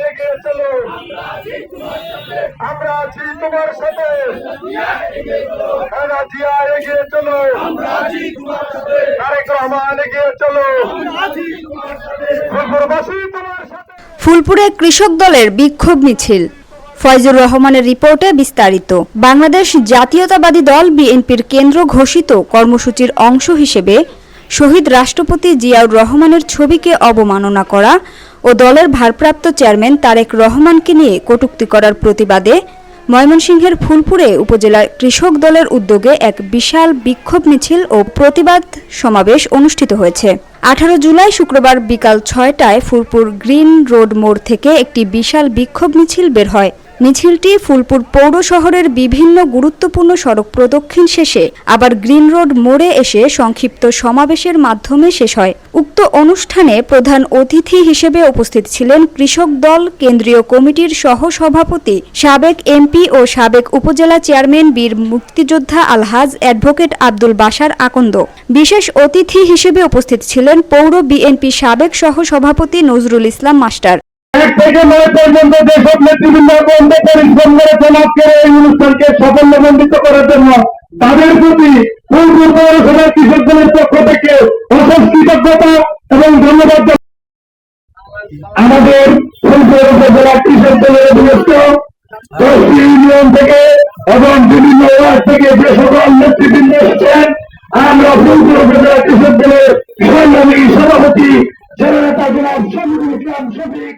এগিয়ে চলো, আমরা আছি তোমার সাথে। খালেদা জিয়া এগিয়ে চলো, তারেক রহমান এগিয়ে চলো, ফুলপুরবাসী তোমার সাথে। ফুলপুরে কৃষক দলের বিক্ষোভ মিছিল। ফয়জুর রহমানের রিপোর্টে বিস্তারিত। বাংলাদেশ জাতীয়তাবাদী দল বিএনপির কেন্দ্র ঘোষিত কর্মসূচির অংশ হিসেবে শহীদ রাষ্ট্রপতি জিয়াউর রহমানের ছবিকে অবমাননা করা ও দলের ভারপ্রাপ্ত চেয়ারম্যান তারেক রহমানকে নিয়ে কটূক্তি করার প্রতিবাদে ময়মনসিংহের ফুলপুরে উপজেলা কৃষক দলের উদ্যোগে এক বিশাল বিক্ষোভ মিছিল ও প্রতিবাদ সমাবেশ অনুষ্ঠিত হয়েছে। 18 জুলাই শুক্রবার বিকাল 6টায় ফুলপুর গ্রিন রোড মোড় থেকে একটি বিশাল বিক্ষোভ মিছিল বের হয়। মিছিলটি ফুলপুর পৌর শহরের বিভিন্ন গুরুত্বপূর্ণ সড়ক প্রদক্ষিণ শেষে আবার গ্রিন রোড মোড়ে এসে সংক্ষিপ্ত সমাবেশের মাধ্যমে শেষ হয়। উক্ত অনুষ্ঠানে প্রধান অতিথি হিসেবে উপস্থিত ছিলেন কৃষক দল কেন্দ্রীয় কমিটির সহ-সভাপতি, সাবেক এমপি ও সাবেক উপজেলা চেয়ারম্যান বীর মুক্তিযোদ্ধা আলহাজ অ্যাডভোকেট আব্দুল বাশার আকন্দ। বিশেষ অতিথি হিসেবে উপস্থিত ছিলেন পৌর বিএনপি সাবেক সহ-সভাপতি নজরুল ইসলাম মাস্টার। থেকে নয় পর্যন্ত যেসব নেতৃবৃন্দ বন্ধ পরিশ্রম করেছেন আজকের এই অনুষ্ঠানকে সাফল্যমণ্ডিত করার জন্য তাদের প্রতি ফুলপুর পৌরসভার কৃষক দলের পক্ষ থেকে অশেষ কৃতজ্ঞতা এবং ধন্যবাদ। আমাদের ফুলপুর উপজেলা কৃষক দলের অধীনস্থ 10টি ইউনিয়ন থেকে এবং বিভিন্ন ওয়ার্ড থেকে যে সকল নেতৃবৃন্দ এসেছেন, আমরা ফুলপুর উপজেলা কৃষক দলের সংগ্রামী সভাপতি জেনারেল জনাব শফিকুল ইসলাম শফিক,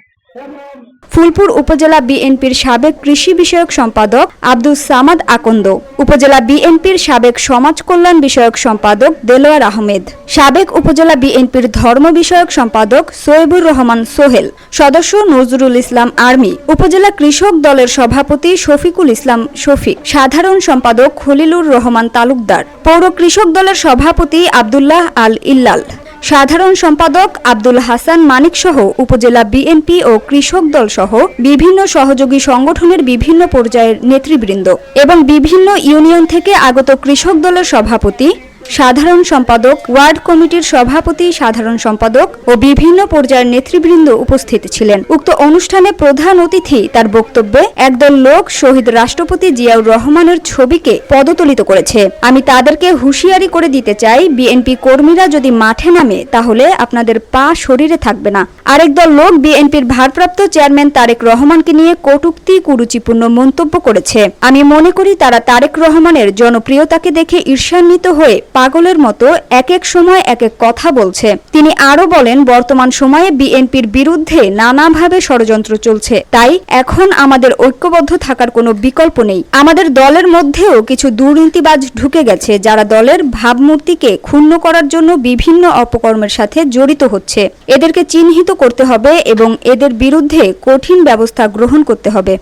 ফুলপুর উপজেলা বিএনপির সাবেক কৃষি বিষয়ক সম্পাদক আব্দুস সামাদ আকন্দ, উপজেলা বিএনপির সাবেক সমাজ কল্যাণ বিষয়ক সম্পাদক দেলোয়ার আহমেদ, সাবেক উপজেলা বিএনপির ধর্ম বিষয়ক সম্পাদক সোয়েবুর রহমান সোহেল, সদস্য নজরুল ইসলাম আর্মি, উপজেলা কৃষক দলের সভাপতি শফিকুল ইসলাম শফিক, সাধারণ সম্পাদক খলিলুর রহমান তালুকদার, পৌর কৃষক দলের সভাপতি আব্দুল্লাহ আল ইল্লাল, সাধারণ সম্পাদক আব্দুল হাসান মানিক সহ উপজেলা বিএনপি ও কৃষক দল সহ বিভিন্ন সহযোগী সংগঠনের বিভিন্ন পর্যায়ের নেতৃবৃন্দ এবং বিভিন্ন ইউনিয়ন থেকে আগত কৃষক দলের সভাপতি, সাধারণ সম্পাদক, ওয়ার্ড কমিটির সভাপতি, সাধারণ সম্পাদক ও বিভিন্ন পর্যায়ের নেতৃবৃন্দ উপস্থিত ছিলেন। উক্ত অনুষ্ঠানে প্রধান অতিথি তার বক্তব্যে একদল লোক শহীদ রাষ্ট্রপতি জিয়াউর রহমানের ছবিকে পদতলিত করেছে। আমি তাদেরকে হুঁশিয়ারি করে দিতে চাই, বিএনপি কর্মীরা যদি মাঠে নামে তাহলে আপনাদের পা শরীরে থাকবে না। আরেক দল লোক বিএনপির ভারপ্রাপ্ত চেয়ারম্যান তারেক রহমানকে নিয়ে কটূক্তি, কুরুচিপূর্ণ মন্তব্য করেছে। আমি মনে করি তারা তারেক রহমানের জনপ্রিয়তাকে দেখে ঈর্ষান্বিত হয়ে পাগলের মতো এক এক সময় এক এক কথা বলছে। তিনি আরো বলেন, বর্তমান সময়ে বিএনপির বিরুদ্ধে নানাভাবে ষড়যন্ত্র চলছে, তাই এখন আমাদের ঐক্যবদ্ধ থাকার কোনো বিকল্প নেই। আমাদের দলের মধ্যেও কিছু দুর্নীতিবাজ ঢুকে গেছে, যারা দলের ভাবমূর্তিকে ক্ষুণ্ণ করার জন্য বিভিন্ন অপকর্মের সাথে জড়িত হচ্ছে। এদেরকে চিহ্নিত করতে হবে এবং এদের বিরুদ্ধে কঠিন ব্যবস্থা গ্রহণ করতে হবে।